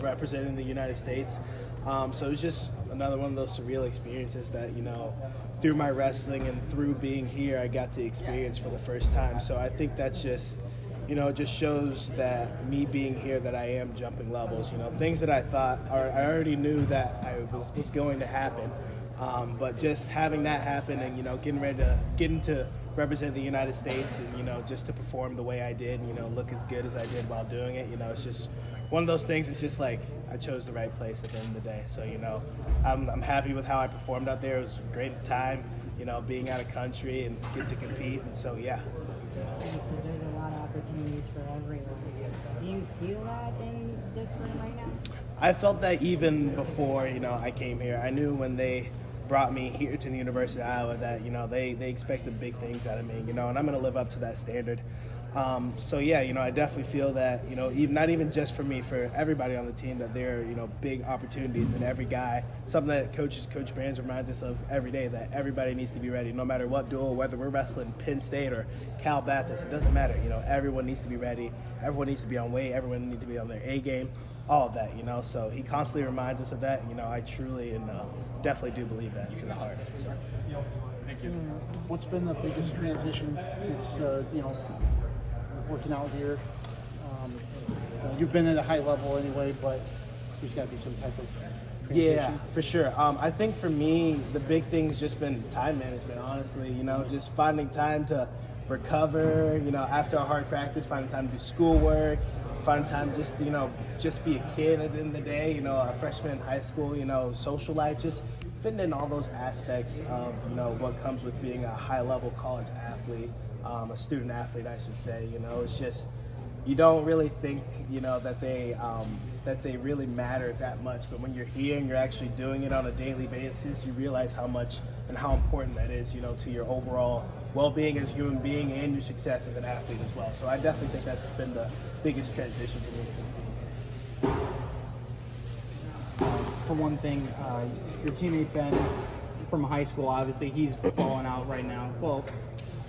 representing the United States. So it was just another one of those surreal experiences that, through my wrestling and through being here, I got to experience for the first time. So I think that's just, it just shows that me being here, that I am jumping levels. Things that I thought, or I already knew that I was going to happen. But just having that happen and, getting to represent the United States and, just to perform the way I did, look as good as I did while doing it, it's just one of those things. It's just like I chose the right place at the end of the day. So, I'm happy with how I performed out there. It was a great time, being out of country and get to compete. And so, yeah. There's a lot of opportunities for everyone. Do you feel that in this room right now? I felt that even before, I came here. I knew when they brought me here to the University of Iowa that, they expected big things out of me, and I'm going to live up to that standard. So yeah, I definitely feel that, even, not even just for me, for everybody on the team, that there are, big opportunities, and every guy, something that Coach Brands reminds us of every day, that everybody needs to be ready, no matter what duel, whether we're wrestling Penn State or Cal Baptist, it doesn't matter, everyone needs to be ready, everyone needs to be on weight, everyone needs to be on their A game, all of that, so he constantly reminds us of that, I truly and definitely do believe that to the heart, so. Thank you. What's been the biggest transition since, working out here? You've been at a high level anyway, but there's got to be some type of transition. Yeah, for sure. I think for me, the big thing's just been time management, honestly. Just finding time to recover, after a hard practice, finding time to do schoolwork, finding time just, just be a kid at the end of the day, a freshman in high school, social life, just fitting in all those aspects of, what comes with being a high-level college athlete. A student athlete, I should say. It's just, you don't really think, that they really matter that much. But when you're here and you're actually doing it on a daily basis, you realize how much and how important that is, to your overall well-being as a human being and your success as an athlete as well. So I definitely think that's been the biggest transition for me since being here. For one thing, your teammate Ben from high school, obviously, he's balling out right now. Well,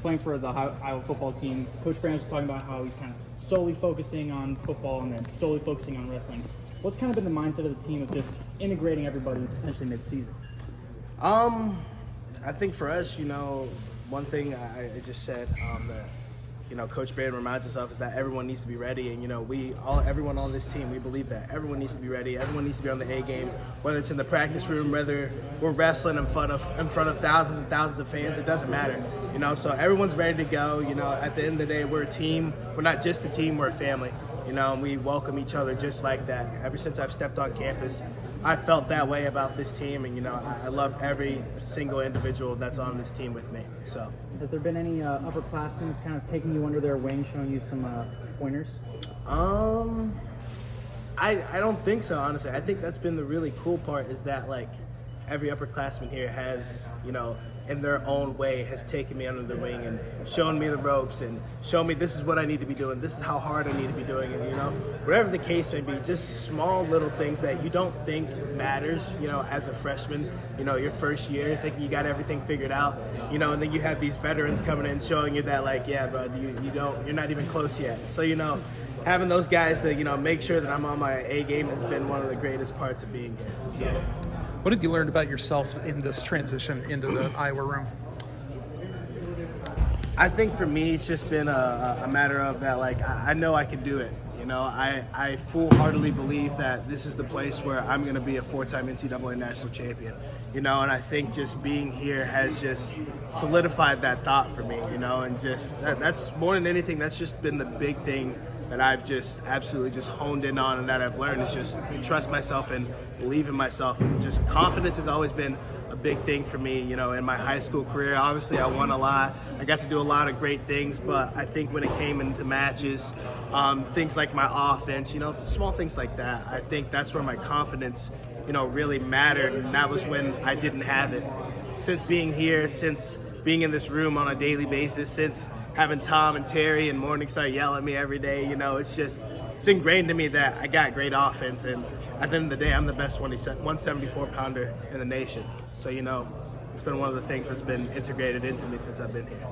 playing for the Iowa football team. Coach Brands was talking about how he's kind of solely focusing on football and then solely focusing on wrestling. What's kind of been the mindset of the team of just integrating everybody potentially mid-season? I think for us, one thing I just said that, Coach Brand reminds us of is that everyone needs to be ready, and everyone on this team, we believe that everyone needs to be ready. Everyone needs to be on the A game, whether it's in the practice room, whether we're wrestling in front of thousands and thousands of fans. It doesn't matter, So everyone's ready to go. At the end of the day, we're a team. We're not just a team. We're a family. And we welcome each other just like that. Ever since I've stepped on campus, I felt that way about this team, and I love every single individual that's on this team with me. So, has there been any upperclassmen that's kind of taking you under their wing, showing you some pointers? I don't think so, honestly. I think that's been the really cool part, is that every upperclassman here has, in their own way, has taken me under the wing and shown me the ropes and shown me this is what I need to be doing, this is how hard I need to be doing it, whatever the case may be, just small little things that you don't think matters, as a freshman, your first year, thinking you got everything figured out, and then you have these veterans coming in showing you that, yeah, bud, you're not even close yet. So, having those guys that, make sure that I'm on my A game has been one of the greatest parts of being here. So. What have you learned about yourself in this transition into the Iowa room? I think for me, it's just been a matter of that, I know I can do it. I full-heartedly believe that this is the place where I'm going to be a 4-time NCAA national champion, and I think just being here has just solidified that thought for me, and just that's more than anything, that's just been the big thing that I've just absolutely just honed in on, and that I've learned is just to trust myself and believe in myself. And just confidence has always been a big thing for me, in my high school career. Obviously, I won a lot. I got to do a lot of great things, but I think when it came into matches, things like my offense, small things like that, I think that's where my confidence, really mattered, and that was when I didn't have it. Since being here, since being in this room on a daily basis, since having Tom and Terry and Morningside yell at me every day, it's ingrained to me that I got great offense, and at the end of the day, I'm the best 174-pounder in the nation. So, it's been one of the things that's been integrated into me since I've been here.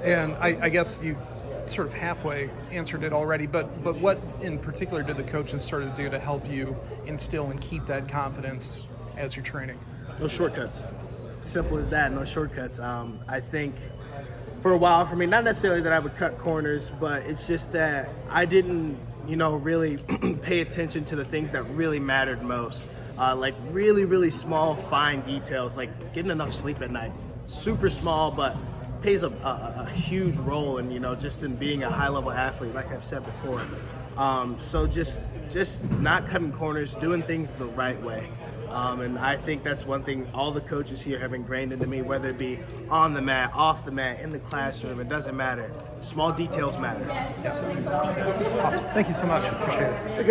And I guess sort of halfway answered it already, but what in particular did the coaches sort of do to help you instill and keep that confidence as you're training? No shortcuts. Simple as that. No shortcuts. I think for a while for me, not necessarily that I would cut corners, but it's just that I didn't, really pay attention to the things that really mattered most. Like really, really small, fine details, like getting enough sleep at night. Super small, but plays a huge role in, just in being a high-level athlete, like I've said before. So just not cutting corners, doing things the right way. And I think that's one thing all the coaches here have ingrained into me, whether it be on the mat, off the mat, in the classroom, it doesn't matter. Small details matter. Awesome. Thank you so much. Appreciate it.